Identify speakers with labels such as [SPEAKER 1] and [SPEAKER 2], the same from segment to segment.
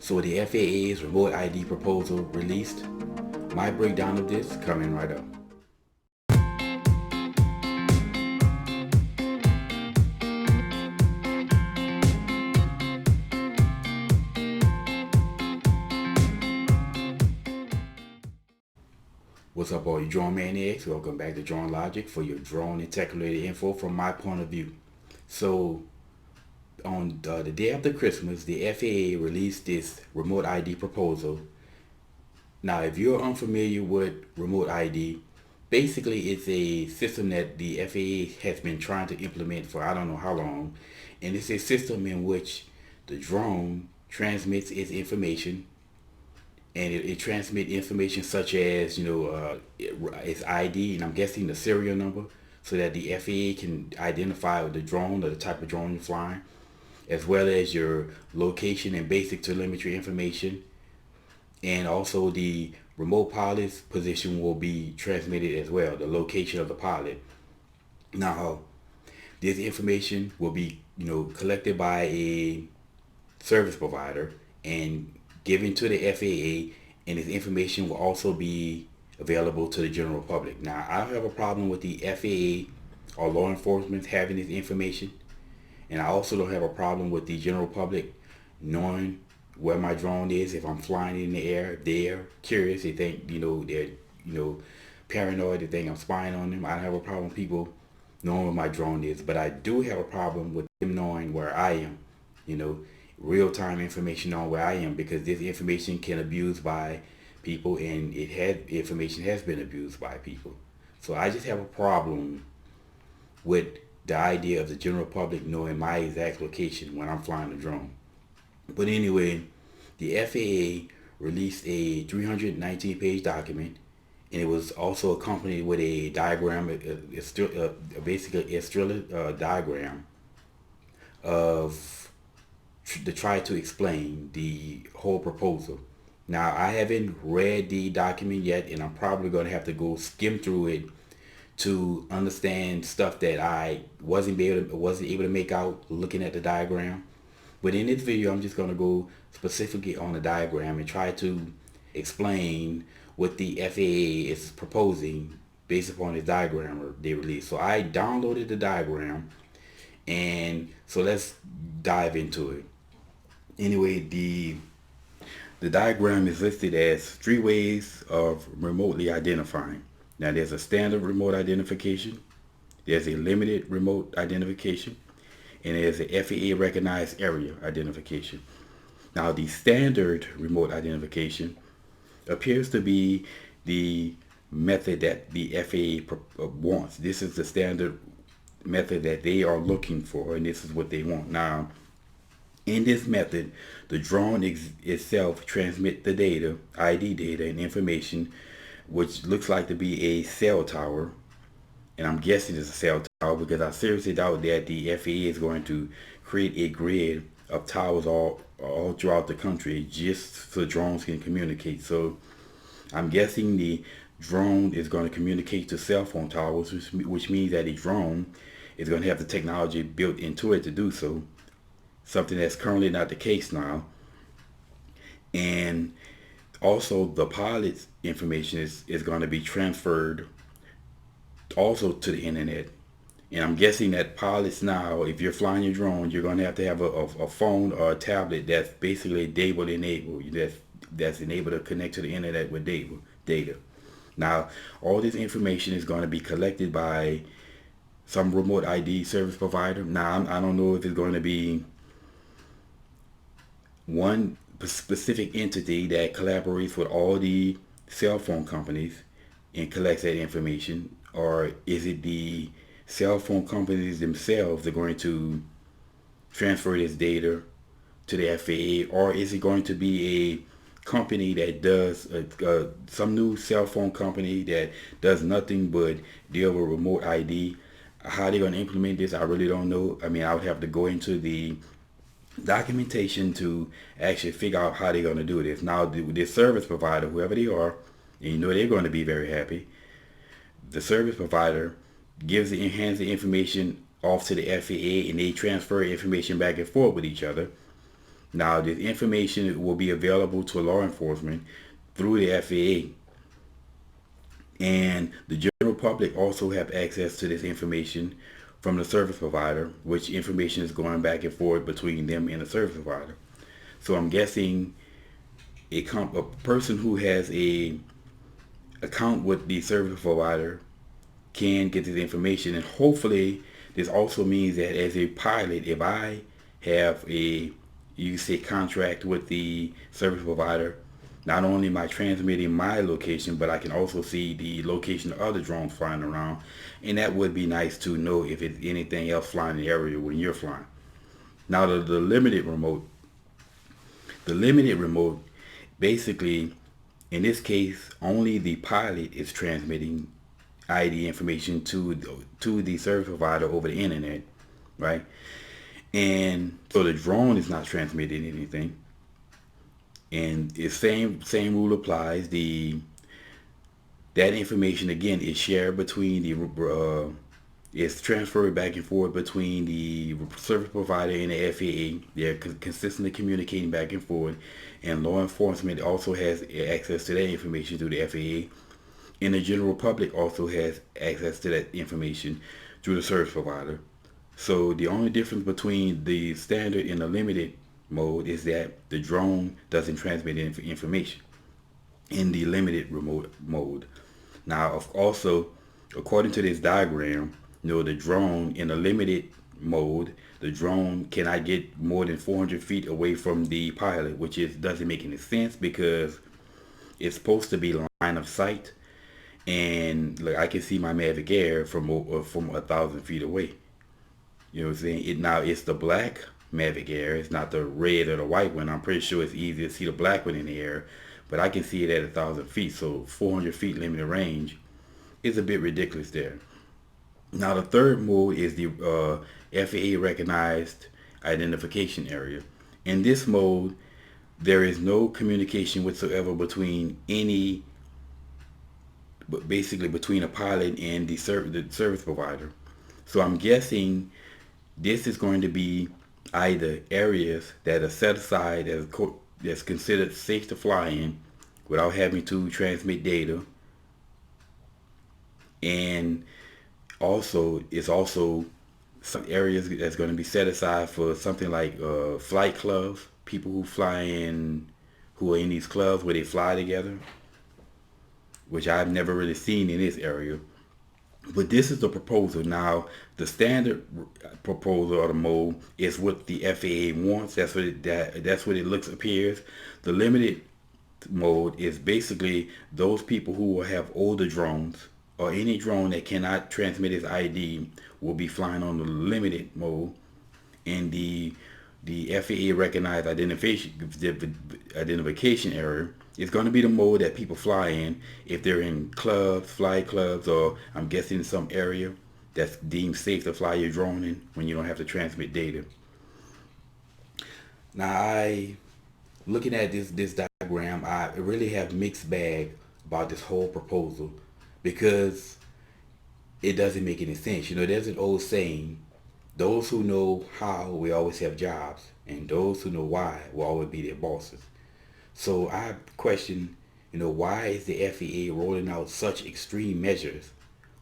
[SPEAKER 1] So the FAA's Remote ID Proposal released. My breakdown of this coming right up. What's up, all you drone maniacs? Welcome back to Drone Logic for your drone and tech-related info from my point of view. So, on the day after Christmas, the FAA released this remote ID proposal. Now, if you're unfamiliar with remote ID, basically it's a system that the FAA has been trying to implement for I don't know how long, and it's a system in which the drone transmits its information, and it transmits information such as its ID, and I'm guessing the serial number, so that the FAA can identify the drone or the type of drone you're flying, as well as your location and basic telemetry information. And also the remote pilot's position will be transmitted as well, the location of the pilot. Now, this information will be, collected by a service provider and given to the FAA, and this information will also be available to the general public. Now, I don't have a problem with the FAA or law enforcement having this information, and I also don't have a problem with the general public knowing where my drone is. If I'm flying in the air, they're curious. They think, they're, paranoid. They think I'm spying on them. I don't have a problem with people knowing where my drone is, but I do have a problem with them knowing where I am. Real-time information on where I am, because this information can be abused by people, and information has been abused by people. So I just have a problem with the idea of the general public knowing my exact location when I'm flying the drone. But anyway, the FAA released a 319-page document, and it was also accompanied with a diagram. It's still basically a diagram of to try to explain the whole proposal. Now, I haven't read the document yet, and I'm probably going to have to go skim through it to understand stuff that I wasn't able to make out looking at the diagram. But in this video, I'm just going to go specifically on the diagram and try to explain what the FAA is proposing based upon this diagram they released. So I downloaded the diagram, and so let's dive into it. Anyway, the diagram is listed as 3 ways of remotely identifying. Now, there's a standard remote identification, there's a limited remote identification, and there's a FAA recognized area identification. Now, the standard remote identification appears to be the method that the FAA wants. This is the standard method that they are looking for, and this is what they want. Now, in this method, the drone itself transmits the data, ID data and information, which looks like to be a cell tower. And I'm guessing it's a cell tower, because I seriously doubt that the FAA is going to create a grid of towers all throughout the country just so drones can communicate. So I'm guessing the drone is going to communicate to cell phone towers, which means that a drone is going to have the technology built into it to do so. Something that's currently not the case now. And also the pilot's information is going to be transferred also to the internet. And I'm guessing that pilots now, if you're flying your drone, you're going to have a phone or a tablet that's basically data enabled, that's enabled to connect to the internet with data. Now, all this information is going to be collected by some remote ID service provider. Now, I don't know if it's going to be one specific entity that collaborates with all the cell phone companies and collects that information, or is it the cell phone companies themselves that are going to transfer this data to the FAA, or is it going to be a company that does some new cell phone company that does nothing but deal with remote ID? How they're going to implement this, I really don't know. I mean, I would have to go into the documentation to actually figure out how they're going to do this. Now, this service provider, whoever they are, and they're going to be very happy, the service provider hands the information off to the FAA, and they transfer information back and forth with each other. Now, this information will be available to law enforcement through the FAA, and the general public also have access to this information from the service provider, which information is going back and forth between them and the service provider. So I'm guessing a person who has a account with the service provider can get this information, and hopefully this also means that as a pilot, if I have a, you say, contract with the service provider, not only am I transmitting my location, but I can also see the location of other drones flying around, and that would be nice to know if it's anything else flying in the area when you're flying. Now the limited remote, basically, in this case, only the pilot is transmitting ID information to the service provider over the internet, right? And so the drone is not transmitting anything. And the same rule applies. That information again is shared between it's transferred back and forth between the service provider and the FAA. They're consistently communicating back and forth, and law enforcement also has access to that information through the FAA, and the general public also has access to that information through the service provider. So the only difference between the standard and the limited mode is that the drone doesn't transmit information in the limited remote mode. Now, also, according to this diagram, the drone in the limited mode, the drone cannot get more than 400 feet away from the pilot, which doesn't make any sense because it's supposed to be line of sight, and like I can see my Mavic Air from 1,000 feet away. You know what I'm saying? Now it's the black Mavic Air. It's not the red or the white one. I'm pretty sure it's easy to see the black one in the air, but I can see it at 1,000 feet. So 400 feet limited range is a bit ridiculous there. Now the third mode is the FAA recognized identification area. In this mode, there is no communication whatsoever between basically between a pilot and the service provider. So I'm guessing this is going to be either areas that are set aside that's considered safe to fly in without having to transmit data, and it's also some areas that's going to be set aside for something like flight clubs, people who are in these clubs where they fly together, which I've never really seen in this area. But this is the proposal. Now, the standard proposal or the mode is what the FAA wants. That's what it appears. The limited mode is basically those people who will have older drones, or any drone that cannot transmit its ID will be flying on the limited mode, and the FAA recognized identification area is going to be the mode that people fly in if they're in clubs, flight clubs, or I'm guessing some area that's deemed safe to fly your drone in when you don't have to transmit data. Now, looking at this diagram, I really have mixed bag about this whole proposal because it doesn't make any sense. There's an old saying, those who know how will always have jobs, and those who know why will always be their bosses. So I question, why is the FAA rolling out such extreme measures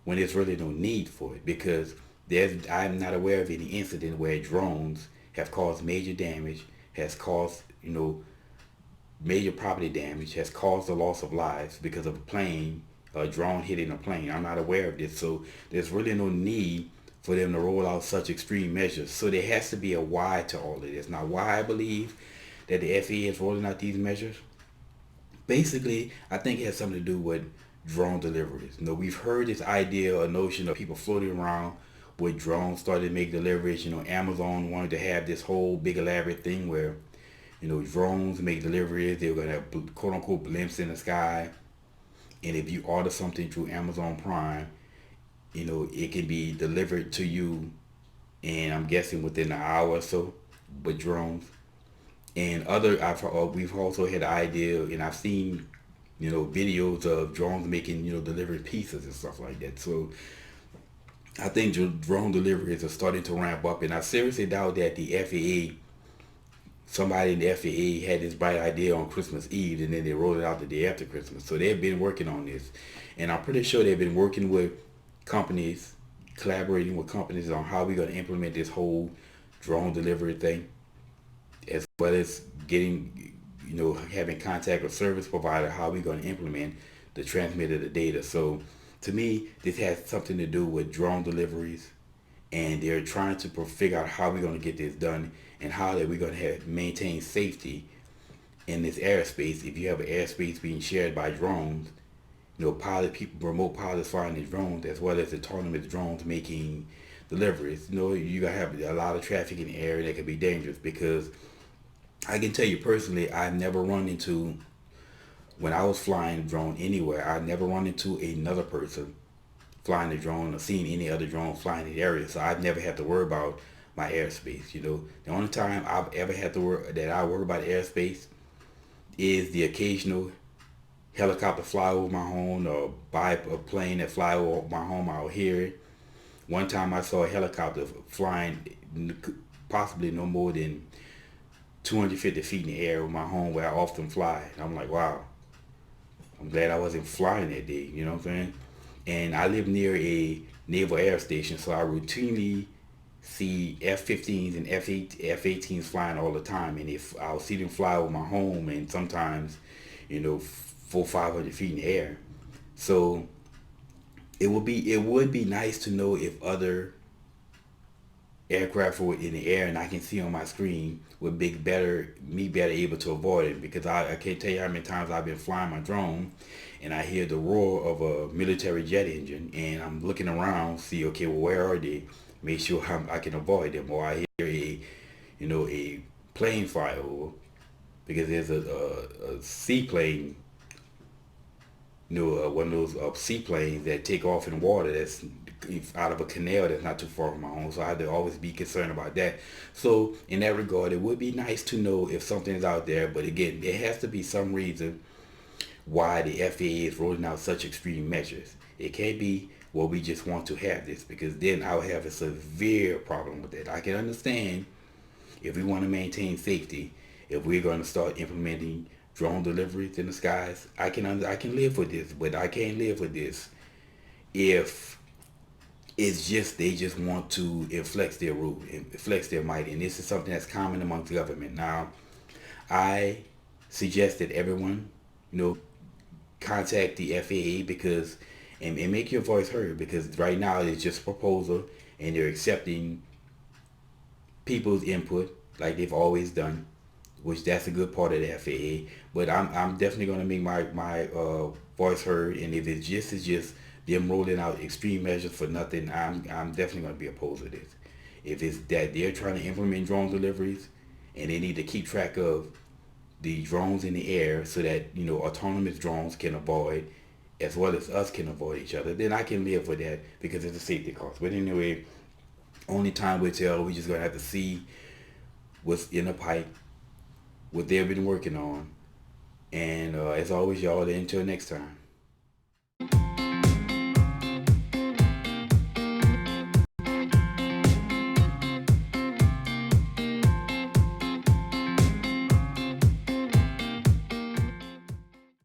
[SPEAKER 1] when there's really no need for it? Because I'm not aware of any incident where drones have caused major damage, has caused, major property damage, has caused the loss of lives because of a drone hitting a plane. I'm not aware of this. So there's really no need for them to roll out such extreme measures. So there has to be a why to all of this. Now, why I believe that the FAA is rolling out these measures, basically, I think it has something to do with drone deliveries. We've heard this idea or notion of people floating around with drones started to make deliveries. Amazon wanted to have this whole big elaborate thing where, drones make deliveries. They're going to have quote unquote blimps in the sky. And if you order something through Amazon Prime, it can be delivered to you, and I'm guessing within an hour or so with drones. And we've also had the idea, and I've seen, videos of drones making, delivering pizzas and stuff like that. So I think drone deliveries are starting to ramp up, and I seriously doubt that the FAA somebody in the FAA had this bright idea on Christmas Eve, and then they rolled it out the day after Christmas. So they've been working on this, and I'm pretty sure they've been working with companies, collaborating with companies on how we're going to implement this whole drone delivery thing, as well as getting, having contact with service provider, how we're going to implement the transmit of the data. So to me, this has something to do with drone deliveries, and they're trying to figure out how we're going to get this done and how that we're going to maintain safety in this airspace. If you have an airspace being shared by drones, pilot people, remote pilots flying these drones, as well as autonomous drones making deliveries. You gotta have a lot of traffic in the air that can be dangerous, because I can tell you personally, I've never run into, when I was flying a drone anywhere, I never run into another person flying a drone or seen any other drone flying in the area. So I've never had to worry about my airspace. The only time I've ever had to worry about airspace is the occasional helicopter fly over my home, or by a plane that fly over my home. I'll hear it. One time I saw a helicopter flying possibly no more than 250 feet in the air over my home, where I often fly. And I'm like, wow, I'm glad I wasn't flying that day. You know what I'm saying? And I live near a naval air station, so I routinely see F-15s and F-18s flying all the time. And if I'll see them fly over my home, and sometimes, 500 feet in the air. So it would be nice to know if other aircraft were in the air and I can see on my screen, would be better able to avoid it, because I can't tell you how many times I've been flying my drone and I hear the roar of a military jet engine, and I'm looking around, see, okay, well, where are they? Make sure I can avoid them. Or I hear a plane fly over, because there's a seaplane, one of those seaplanes that take off in water that's out of a canal that's not too far from my home. So I have to always be concerned about that. So in that regard, it would be nice to know if something is out there. But again, there has to be some reason why the FAA is rolling out such extreme measures. It can't be, well, we just want to have this, because then I'll have a severe problem with that. I can understand if we want to maintain safety, if we're going to start implementing drone deliveries in the skies, I can live with this. But I can't live with this if it's just they just want to inflex their rule, inflex their might. And this is something that's common amongst government. Now, I suggest that everyone, contact the FAA, because and make your voice heard, because right now it's just a proposal, and they're accepting people's input like they've always done, which that's a good part of the FAA. But I'm definitely going to make my voice heard, and if it's just them rolling out extreme measures for nothing, I'm definitely going to be opposed to this. If it's that they're trying to implement drone deliveries, and they need to keep track of the drones in the air so that autonomous drones can avoid, as well as us can avoid each other, then I can live with that, because it's a safety cost. But anyway, only time will tell. We just gonna have to see what's in the pipe, what they've been working on, and as always, y'all, until next time.